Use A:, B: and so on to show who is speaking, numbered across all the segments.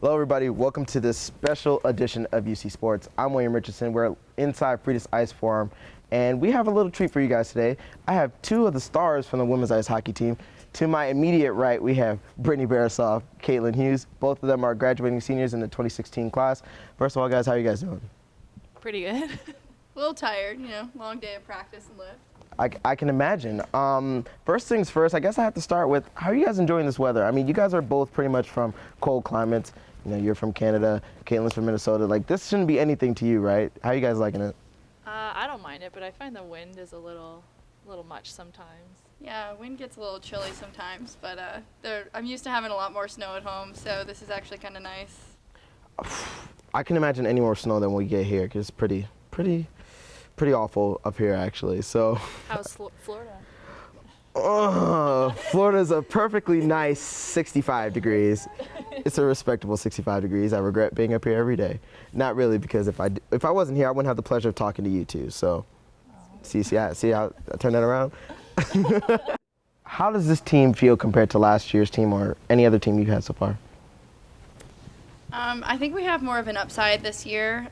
A: Hello everybody, welcome to this special edition of UC Sports. I'm William Richardson. We're inside Fridas Ice Forum, and we have a little treat for you guys today. I have two of the stars from the women's ice hockey team. To my immediate right, we have Brittany Berisoff, Caitlin Hewes. Both of them are graduating seniors in the 2016 class. First of all, guys, how are you guys doing?
B: Pretty good.
C: A little tired, long day of practice and lift.
A: I can imagine. First things first, I guess I have to start with, how are you guys enjoying this weather? I mean, you guys are both pretty much from cold climates. You're from Canada, Caitlin's from Minnesota. Like, this shouldn't be anything to you, right? How are you guys liking it?
B: I don't mind it, but I find the wind is a little much sometimes.
C: Yeah, wind gets a little chilly sometimes, but I'm used to having a lot more snow at home, so this is actually kind of nice.
A: I can imagine any more snow than we get here, because it's pretty awful up here, actually. So.
B: How's Florida?
A: Florida's a perfectly nice 65 degrees. It's a respectable 65 degrees. I regret being up here every day. Not really, because if I wasn't here, I wouldn't have the pleasure of talking to you two. So, see how I turned that around? How does this team feel compared to last year's team or any other team you've had so far?
C: I think we have more of an upside this year.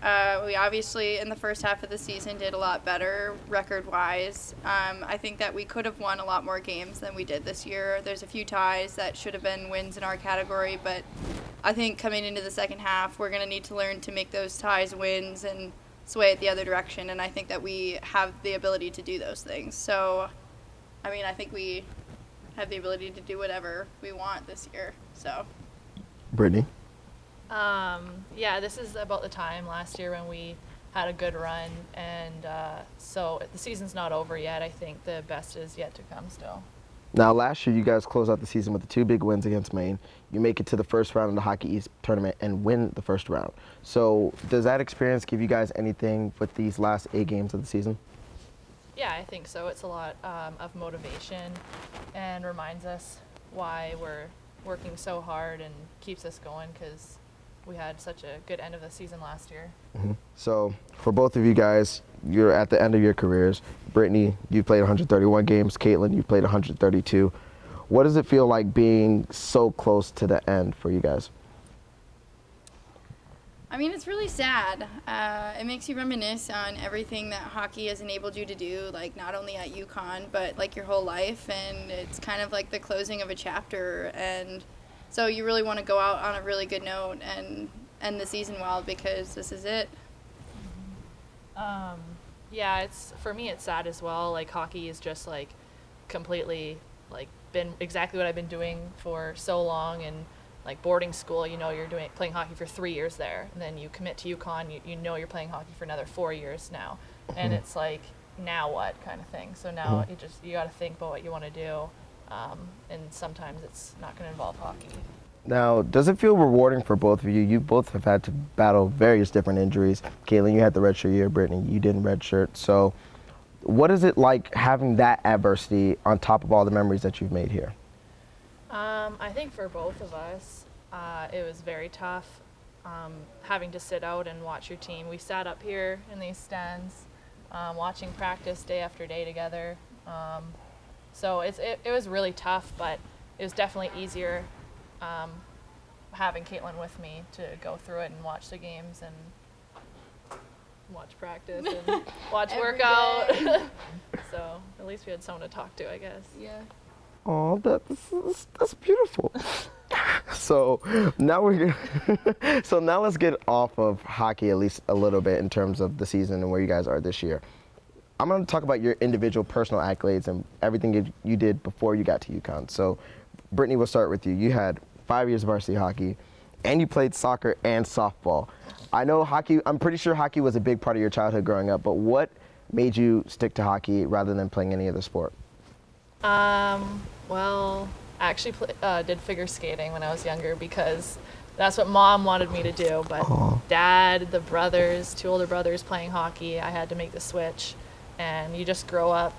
C: We obviously, in the first half of the season, did a lot better record-wise. I think that we could have won a lot more games than we did this year. There's a few ties that should have been wins in our category, but I think coming into the second half, we're going to need to learn to make those ties wins and sway it the other direction, and I think that we have the ability to do those things. So, I think we have the ability to do whatever we want this year. So,
A: Brittany?
B: Yeah, this is about the time last year when we had a good run, and so the season's not over yet. I think the best is yet to come still.
A: Now, last year you guys closed out the season with the two big wins against Maine. You make it to the first round of the Hockey East tournament and win the first round. So does that experience give you guys anything with these last 8 games of the season?
B: Yeah, I think so. It's a lot of motivation and reminds us why we're working so hard and keeps us going, because we had such a good end of the season last year.
A: Mm-hmm. So for both of you guys, you're at the end of your careers. Brittany, you played 131 games. Caitlin, you played 132. What does it feel like being so close to the end for you guys?
C: It's really sad. It makes you reminisce on everything that hockey has enabled you to do, like not only at UConn, but like your whole life, and it's kind of like the closing of a chapter, and so you really want to go out on a really good note and end the season well, because this is it.
B: Yeah, for me it's sad as well. Like, hockey is just like completely like been exactly what I've been doing for so long, and like boarding school, you're playing hockey for 3 years there, and then you commit to UConn, you're playing hockey for another 4 years now, and it's like, now what kind of thing. So now you got to think about what you want to do. And sometimes it's not going to involve hockey.
A: Now, does it feel rewarding for both of you? You both have had to battle various different injuries. Caitlin, you had the redshirt year. Brittany, you didn't redshirt. So what is it like having that adversity on top of all the memories that you've made here?
B: I think for both of us, it was very tough having to sit out and watch your team. We sat up here in these stands watching practice day after day together. So it was really tough, but it was definitely easier having Caitlin with me to go through it and watch the games and watch practice and watch workout. So at least we had someone to talk to, I guess.
C: Yeah.
A: Oh, that's beautiful. So now let's get off of hockey at least a little bit in terms of the season and where you guys are this year. I'm going to talk about your individual personal accolades and everything you did before you got to UConn. So, Brittany, we'll start with you. You had 5 years of varsity hockey, and you played soccer and softball. I know hockey, I'm pretty sure hockey was a big part of your childhood growing up, but what made you stick to hockey rather than playing any other sport?
B: Well, I actually did figure skating when I was younger because that's what Mom wanted me to do, but Dad, the brothers, 2 older brothers playing hockey, I had to make the switch. And you just grow up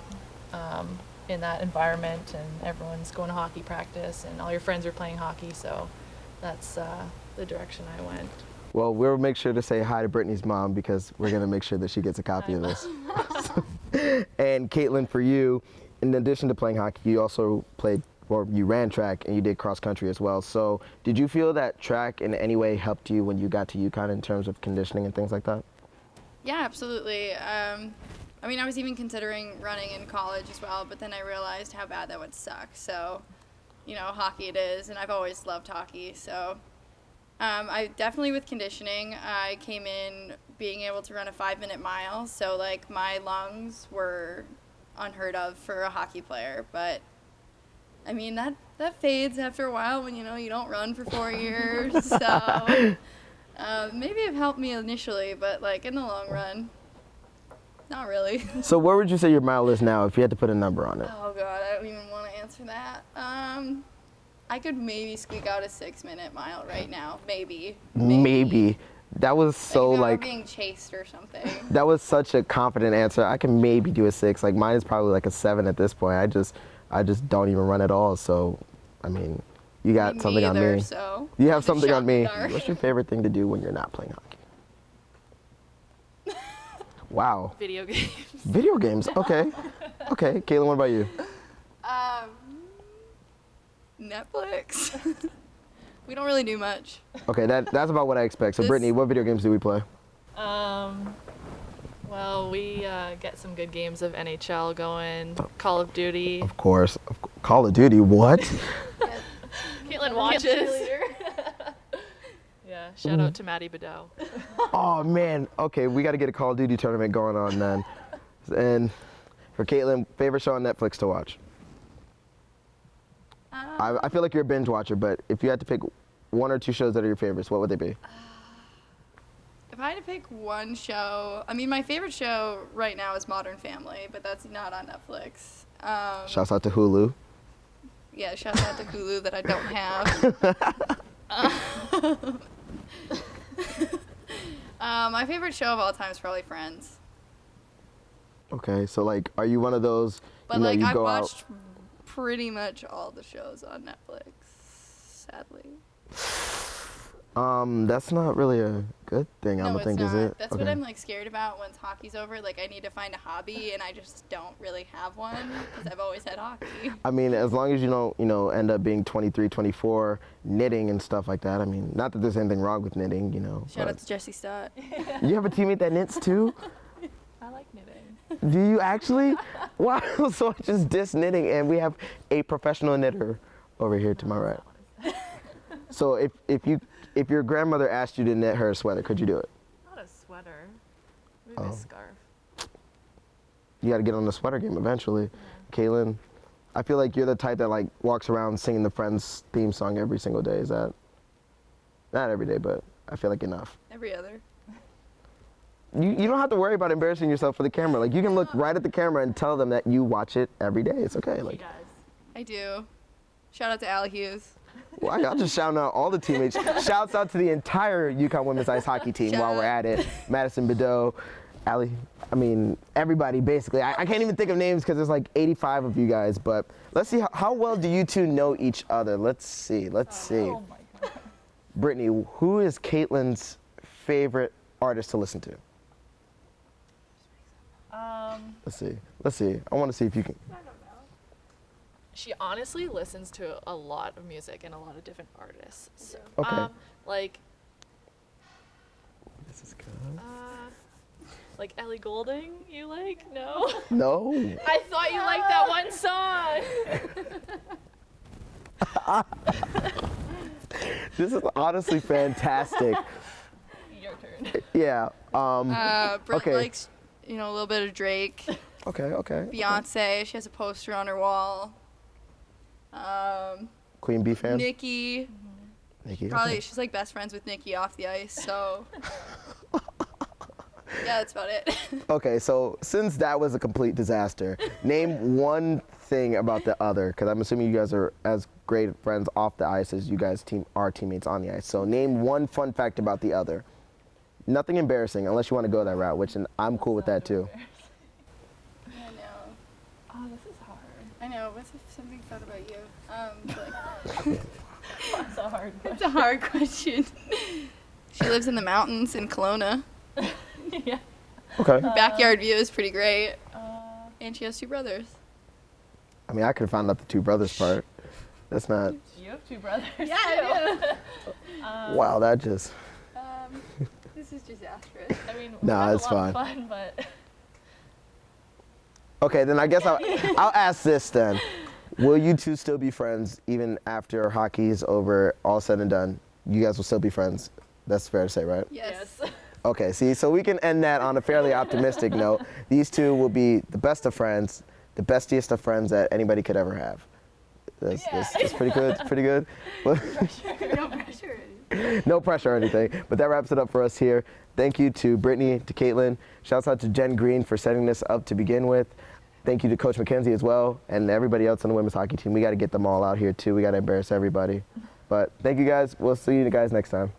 B: in that environment, and everyone's going to hockey practice, and all your friends are playing hockey, so that's the direction I went.
A: Well, we'll make sure to say hi to Brittany's mom, because we're going to make sure that she gets a copy of this. And Caitlin, for you, in addition to playing hockey, you also played or you ran track and you did cross country as well. So did you feel that track in any way helped you when you got to UConn in terms of conditioning and things like that?
C: Yeah, absolutely. I mean, I was even considering running in college as well, but then I realized how bad that would suck. So, you know, hockey it is, and I've always loved hockey. So I definitely, with conditioning, I came in being able to run a 5-minute mile. So, like, my lungs were unheard of for a hockey player. But, I mean, that fades after a while when, you know, you don't run for 4 years. So maybe it helped me initially, but, like, in the long run, not really.
A: So where would you say your mile is now if you had to put a number on it?
C: Oh, God, I don't even want to answer that. I could maybe squeak out a 6-minute mile right now. Maybe.
A: That was so
C: like,
A: like
C: being chased or something.
A: that was such a confident answer. I can maybe do a 6. Like mine is probably like a 7 at this point. I just don't even run at all. So, I mean, you got something on me.
C: So
A: You have something on me.
C: dark.
A: What's your favorite thing to do when you're not playing hockey? Wow.
B: Video games.
A: Video games. Okay. Okay. Caitlin, what about you?
C: Netflix. We don't really do much.
A: Okay, that's about what I expect. So,
C: This-
A: Brittany, what video games do we play?
B: Well, we get some good games of NHL going. Call of Duty.
A: Of course. Call of Duty. What?
B: Caitlin watches. Yeah, shout out to Maddie Bedell.
A: Oh man. Okay, we got to get a Call of Duty tournament going on then. And for Caitlin, favorite show on Netflix to watch? I feel like you're a binge watcher, but if you had to pick 1 or 2 shows that are your favorites, what would they be?
C: If I had to pick one show, I mean, my favorite show right now is Modern Family, but that's not on Netflix.
A: Shouts out to Hulu.
C: Yeah, shout out to Hulu that I don't have. My favorite show of all time is probably Friends.
A: Okay, so like, are you one of those?
C: But
A: you know,
C: like,
A: you
C: I've
A: go
C: watched pretty much all the shows on Netflix, sadly.
A: That's not really a good thing. I
C: No,
A: don't
C: it's
A: think,
C: not.
A: is it?
C: That's what I'm like scared about once hockey's over. Like, I need to find a hobby, and I just don't really have one because I've always had hockey.
A: I mean, as long as you don't, end up being 23, 24, knitting and stuff like that. I mean, not that there's anything wrong with knitting,
C: Shout out to Jesse Stott.
A: You have a teammate that knits too?
B: I like knitting.
A: Do you actually? Wow, so I just diss knitting, and we have a professional knitter over here to my right. So if your grandmother asked you to knit her a sweater, could you do it?
B: Not a sweater. Maybe a scarf.
A: You got to get on the sweater game eventually. Kaylin, I feel like you're the type that like walks around singing the Friends theme song every single day. Is that? Not every day, but I feel like enough.
C: Every other.
A: You don't have to worry about embarrassing yourself for the camera. Like you can look right at the camera and tell them that you watch it every day. It's okay. Like.
B: He does.
C: I do. Shout out to Hewes.
A: Well, I'll just shout out all the teammates. Shouts out to the entire UConn women's ice hockey team while we're at it. Madison Bedeau, Allie, I mean, everybody basically. I can't even think of names because there's like 85 of you guys, but let's see, how well do you two know each other? Let's see.
B: Oh my God.
A: Brittany, who is Caitlin's favorite artist to listen to? Let's see. I want to see if you can.
B: I don't know. She honestly listens to a lot of music and a lot of different artists. So,
A: Okay.
B: like,
A: This is good.
B: like Ellie Goulding, you like? No?
A: No.
B: I thought you liked that one song.
A: This is honestly fantastic.
B: Your turn.
A: Yeah.
C: Brett
A: Okay.
C: likes, a little bit of Drake.
A: Okay.
C: Beyonce, she has a poster on her wall.
A: Queen Bee fan?
C: Nikki,
A: Nikki.
C: probably
A: Okay.
C: she's like best friends with Nikki off the ice, so yeah, that's about it.
A: Okay, so since that was a complete disaster, name one thing about the other, because I'm assuming you guys are as great friends off the ice as you guys are teammates on the ice. So name one fun fact about the other. Nothing embarrassing, unless you want to go that route, which I'm cool with that too.
C: I know.
B: Oh, this is hard.
C: I know. What's something fun about you?
B: That's a hard
C: It's a hard question. She lives in the mountains in Kelowna.
B: Yeah.
A: Okay.
C: Her backyard view is pretty great. And she has 2 brothers.
A: I mean, I could have found out the 2 brothers part. That's not.
B: You have 2 brothers.
C: Yeah, I do.
A: Wow, that just.
C: This is disastrous.
B: I mean,
A: Nah,
B: we had
A: it's
B: a lot of
A: fine.
B: fun, but
A: Okay, then I guess I'll ask this then. Will you two still be friends even after hockey's over, all said and done? You guys will still be friends. That's fair to say, right?
C: Yes.
A: Okay, see, so we can end that on a fairly optimistic note. These two will be the best of friends, the bestiest of friends that anybody could ever have. That's pretty good. It's pretty good.
C: No pressure.
A: No pressure or anything. But that wraps it up for us here. Thank you to Brittany, to Caitlin. Shouts out to Jen Green for setting this up to begin with. Thank you to Coach McKenzie as well, and everybody else on the women's hockey team. We got to get them all out here too. We got to embarrass everybody. But thank you guys. We'll see you guys next time.